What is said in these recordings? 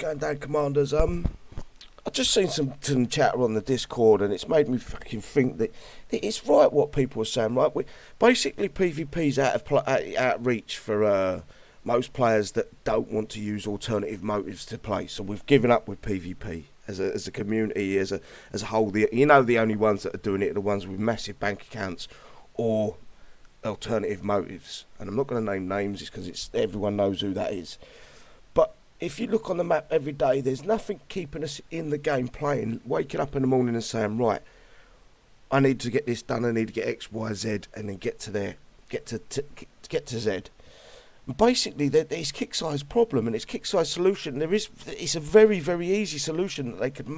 going down, Commanders? I just seen some chatter on the Discord, and it's made me fucking think that it's right what people are saying. Right, basically PvP's out of reach for most players that don't want to use alternative motives to play. So we've given up with PvP as a community, as a whole. The only ones that are doing it are the ones with massive bank accounts or alternative motives. And I'm not going to name names, just because everyone knows who that is. But if you look on the map every day, there's nothing keeping us in the game playing, waking up in the morning and saying, right, I need to get this done, I need to get X, Y, Z, and then get to Z. And basically, it's Kixeye's problem, and it's Kixeye's solution. It's a very, very easy solution that they could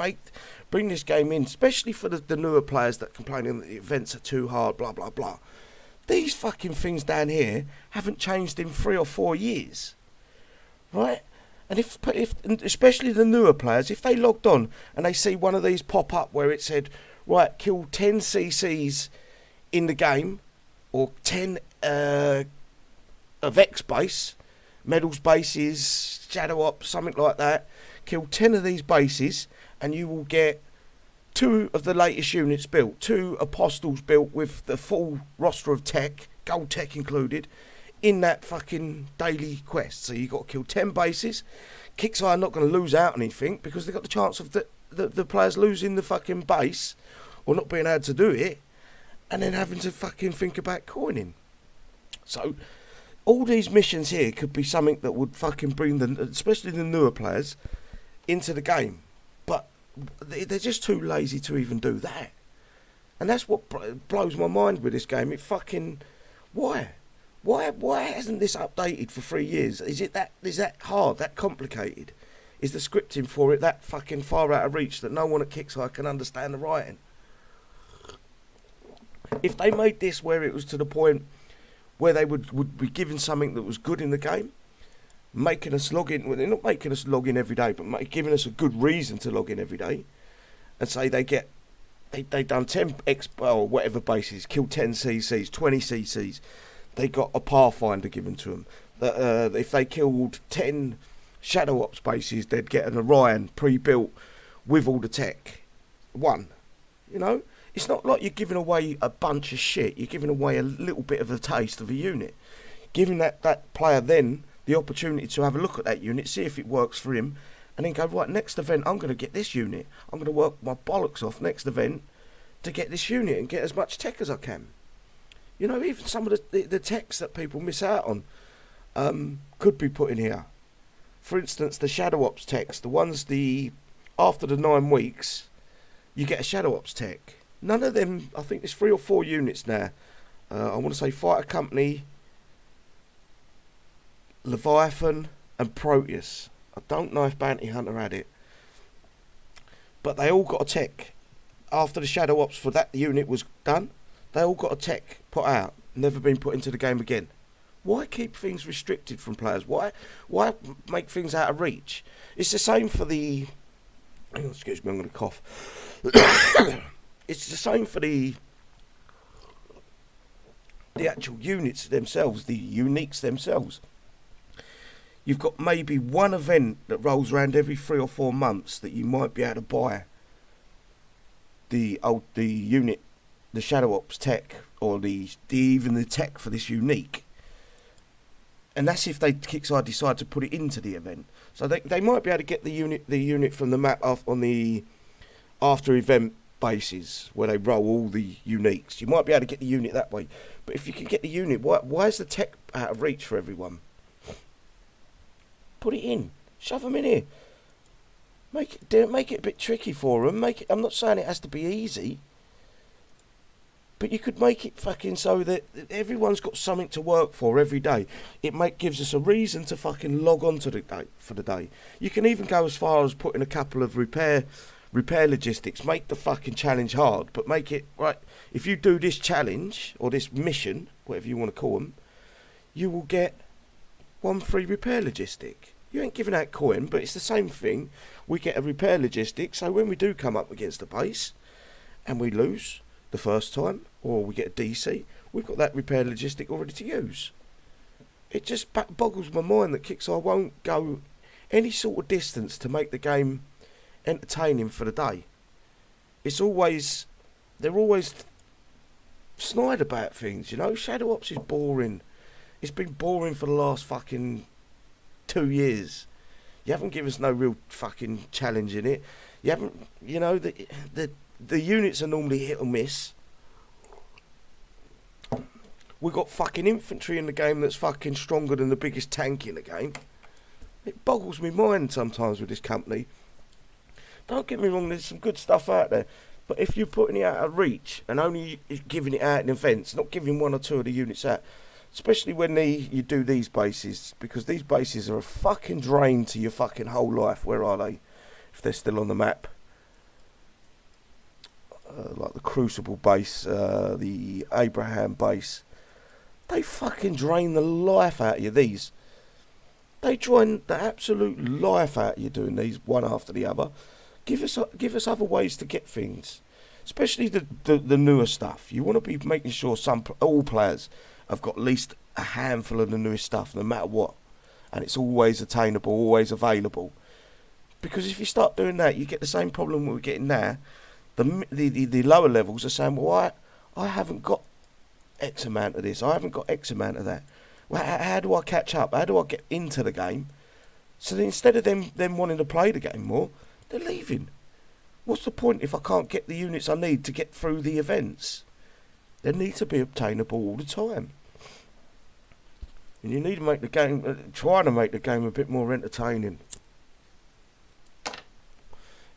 bring this game in, especially for the newer players that complaining that the events are too hard, blah, blah, blah. These fucking things down here haven't changed in 3 or 4 years, right? And if especially the newer players, if they logged on and they see one of these pop up where it said, right, kill 10 CCs in the game, or 10 of X base, medals bases, shadow ops, something like that, kill 10 of these bases and you will get 2 of the latest units built, 2 apostles built with the full roster of tech, gold tech included, in that fucking daily quest. So you got to kill 10 bases. Kixeye are not going to lose out on anything, because they've got the chance of the players losing the fucking base or not being able to do it, and then having to fucking think about coining. So all these missions here could be something that would fucking bring especially the newer players, into the game. But they're just too lazy to even do that. And that's what blows my mind with this game. It fucking... Why hasn't this updated for 3 years? Is that hard, that complicated? Is the scripting for it that fucking far out of reach that no one at Kixeye can understand the writing? If they made this where it was to the point where they would be giving something that was good in the game, making us log in, well, they're not making us log in every day, but giving us a good reason to log in every day, and say they done 10 X, or whatever bases, killed 10 CCs, 20 CCs, they got a Pathfinder given to them. If they killed 10 Shadow Ops bases, they'd get an Orion pre-built with all the tech. It's not like you're giving away a bunch of shit. You're giving away a little bit of a taste of a unit. Giving that player then the opportunity to have a look at that unit, see if it works for him, and then go, right, next event I'm going to get this unit. I'm going to work my bollocks off next event to get this unit and get as much tech as I can. Even some of the techs that people miss out on could be put in here. For instance, the Shadow Ops techs, the ones after the 9 weeks, you get a Shadow Ops tech. None of them, I think there's 3 or 4 units now. I want to say Fighter Company, Leviathan, and Proteus. I don't know if Bounty Hunter had it. But they all got a tech. After the Shadow Ops for that unit was done, they all got a tech put out, never been put into the game again. Why keep things restricted from players? Why make things out of reach? It's the same for the... Excuse me, I'm going to cough. It's the same for the actual units themselves, the uniques themselves. You've got maybe one event that rolls around every 3 or 4 months that you might be able to buy the unit, the Shadow Ops tech, or even the tech for this unique. And that's if Kixeye decide to put it into the event. So they might be able to get the unit from the map on the after event bases where they roll all the uniques. You might be able to get the unit that way. But if you can get the unit, why is the tech out of reach for everyone? Put it in. Shove them in here. Make it a bit tricky for them. I'm not saying it has to be easy. But you could make it fucking so that everyone's got something to work for every day. It gives us a reason to fucking log on to for the day. You can even go as far as putting a couple of repair logistics. Make the fucking challenge hard, but make it right. If you do this challenge or this mission, whatever you want to call them, you will get 1 free repair logistic. You ain't giving out coin, but it's the same thing. We get a repair logistic, so when we do come up against the base and we lose the first time, or we get a DC, we've got that repair logistic already to use. It just boggles my mind that Kixeye won't go any sort of distance to make the game entertaining for the day. They're always snide about things, you know. Shadow Ops is boring. It's been boring for the last fucking 2 years. You haven't given us no real fucking challenge in it. You haven't, you know, the units are normally hit or miss. We've got fucking infantry in the game that's fucking stronger than the biggest tank in the game. It boggles me mind sometimes with this company. Don't get me wrong, there's some good stuff out there. But if you're putting it out of reach and only giving it out in events, not giving 1 or 2 of the units out, especially when you do these bases, because these bases are a fucking drain to your fucking whole life. Where are they? If they're still on the map. Like the Crucible base, the Abraham base. They fucking drain the life out of you, these. They drain the absolute life out of you doing these one after the other. Give us other ways to get things. Especially the newer stuff. You want to be making sure all players have got at least a handful of the newest stuff, no matter what. And it's always attainable, always available. Because if you start doing that, you get the same problem we're getting now. The lower levels are saying, well, I haven't got X amount of this, I haven't got X amount of that. Well, how do I catch up? How do I get into the game? So instead of them wanting to play the game more, they're leaving. What's the point if I can't get the units I need to get through the events? They need to be obtainable all the time. And you need to make the game, trying to make the game a bit more entertaining.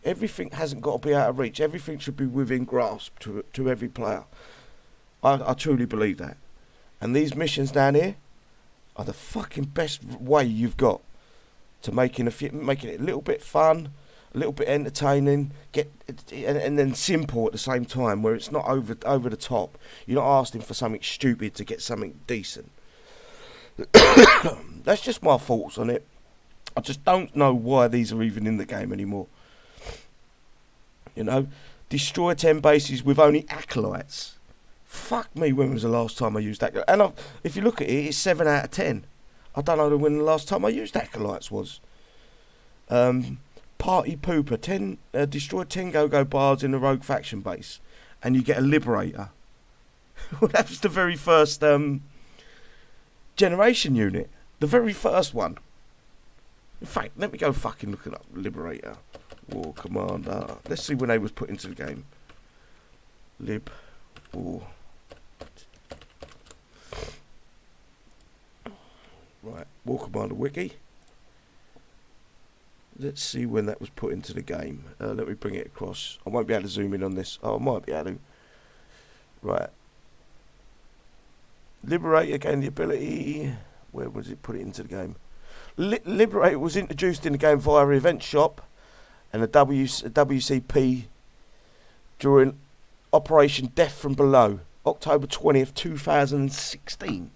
Everything hasn't got to be out of reach. Everything should be within grasp to every player. I truly believe that. And these missions down here are the fucking best way you've got to making it a little bit fun, a little bit entertaining, and then simple at the same time, where it's not over the top. You're not asking for something stupid to get something decent. That's just my thoughts on it. I just don't know why these are even in the game anymore. You know, destroy 10 bases with only acolytes. Fuck me, when was the last time I used acolytes? And if you look at it, it's 7 out of 10. I don't know when the last time I used acolytes was. Party pooper, destroy 10 go-go bars in a rogue faction base, and you get a liberator. Well, that was the very first generation unit. The very first one. In fact, let me go fucking look it up. Liberator. War Commander. Let's see when they was put into the game. Lib. War. Right. War Commander Wiki. Let's see when that was put into the game. Let me bring it across. I won't be able to zoom in on this. Oh, I might be able to. Right. Liberator gained the ability. Where was it put it into the game? Liberator was introduced in the game via Event Shop and the WCP during Operation Death from Below, October 20th, 2016.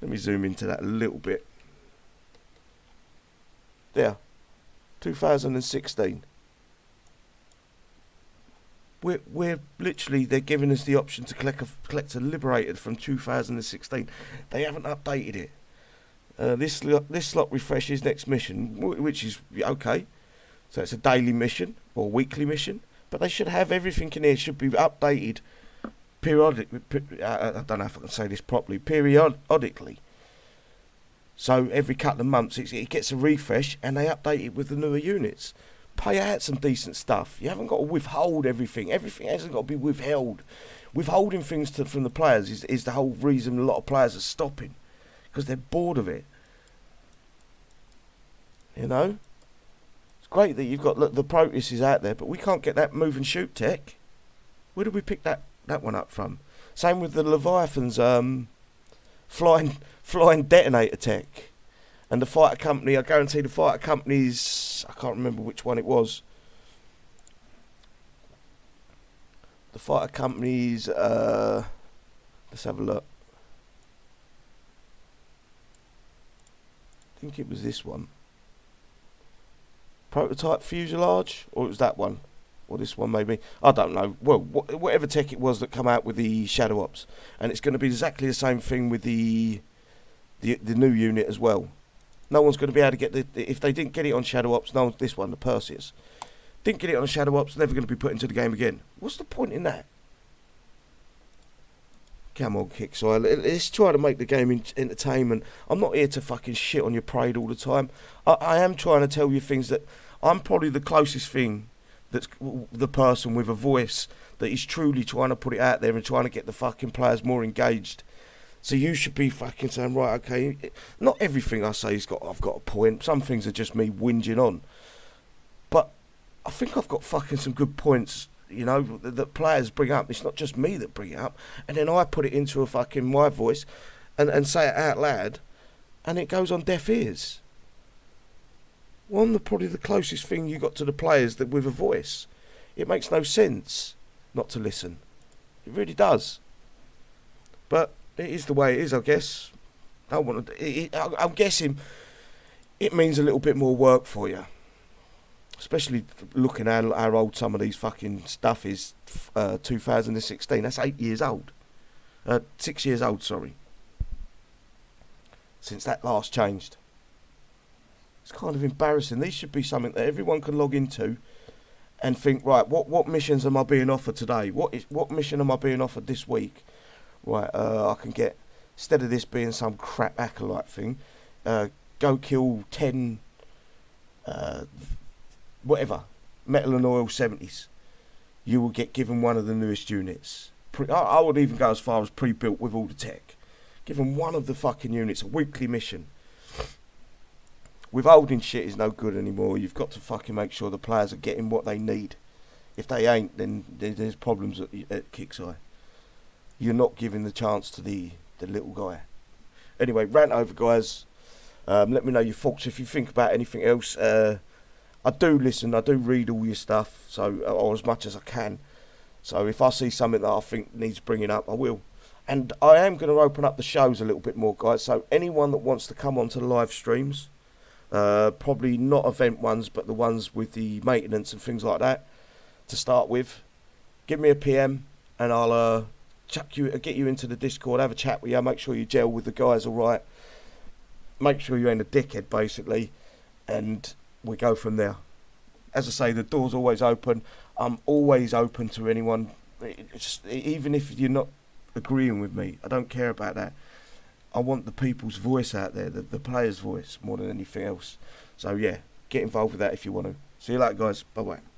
Let me zoom into that a little bit. There. 2016. We're literally, they're giving us the option to collect a Liberated from 2016. They haven't updated it. This slot refreshes next mission, which is okay. So it's a daily mission or weekly mission, but they should have everything in here. Should be updated periodically. I don't know if I can say this properly. Periodically. So every couple of months it gets a refresh and they update it with the newer units. Pay out some decent stuff. You haven't got to withhold everything. Everything hasn't got to be withheld. Withholding things from the players is the whole reason a lot of players are stopping. Because they're bored of it. You know? It's great that you've got the Proteus out there, but we can't get that move and shoot tech. Where did we pick that one up from? Same with the Leviathan's flying detonator tech. And the fighter company, I guarantee the fighter companies, I can't remember which one it was. The fighter companies, let's have a look. I think it was this one. Prototype fuselage, or it was that one, or this one maybe. I don't know. Well, whatever tech it was that come out with the Shadow Ops, and it's going to be exactly the same thing with the new unit as well. No one's going to be able to get if they didn't get it on Shadow Ops, no one's, this one, the Perseus. Didn't get it on Shadow Ops, never going to be put into the game again. What's the point in that? Come on, Kixeye. Let's try to make the game entertainment. I'm not here to fucking shit on your parade all the time. I am trying to tell you things that I'm probably the closest thing that's the person with a voice that is truly trying to put it out there and trying to get the fucking players more engaged. So you should be fucking saying, right, okay, not everything I say I've got a point. Some things are just me whinging on. But I think I've got fucking some good points, you know, that players bring up. It's not just me that bring it up. And then I put it into a fucking my voice and say it out loud, and it goes on deaf ears. Well, I'm probably the closest thing you got to the players that with a voice. It makes no sense not to listen. It really does. But it is the way it is, I guess. I'm guessing it means a little bit more work for you. Especially looking at how old some of these fucking stuff is. 2016, that's 8 years old. 6 years old, sorry. Since that last changed. It's kind of embarrassing. These should be something that everyone can log into and think, right, what missions am I being offered today? What mission am I being offered this week? Right, I can get, instead of this being some crap acolyte thing, go kill 10, whatever, metal and oil 70s. You will get given one of the newest units. I would even go as far as pre-built with all the tech. Given one of the fucking units, a weekly mission. Withholding shit is no good anymore. You've got to fucking make sure the players are getting what they need. If they ain't, then there's problems at Kixeye. You're not giving the chance to the little guy. Anyway, rant over, guys. Let me know your thoughts if you think about anything else. I do listen, I do read all your stuff, or as much as I can. So if I see something that I think needs bringing up, I will. And I am going to open up the shows a little bit more, guys. So anyone that wants to come onto the live streams, probably not event ones, but the ones with the maintenance and things like that, to start with, give me a PM and I'll get you into the Discord, have a chat with you, make sure you gel with the guys all right, make sure you ain't a dickhead basically, and we go from there. As I say, the door's always open. I'm always open to anyone, even if you're not agreeing with me. I don't care about that. I want the people's voice out there, the players' voice, more than anything else. So yeah, get involved with that if you want to. See you later, guys. Bye bye.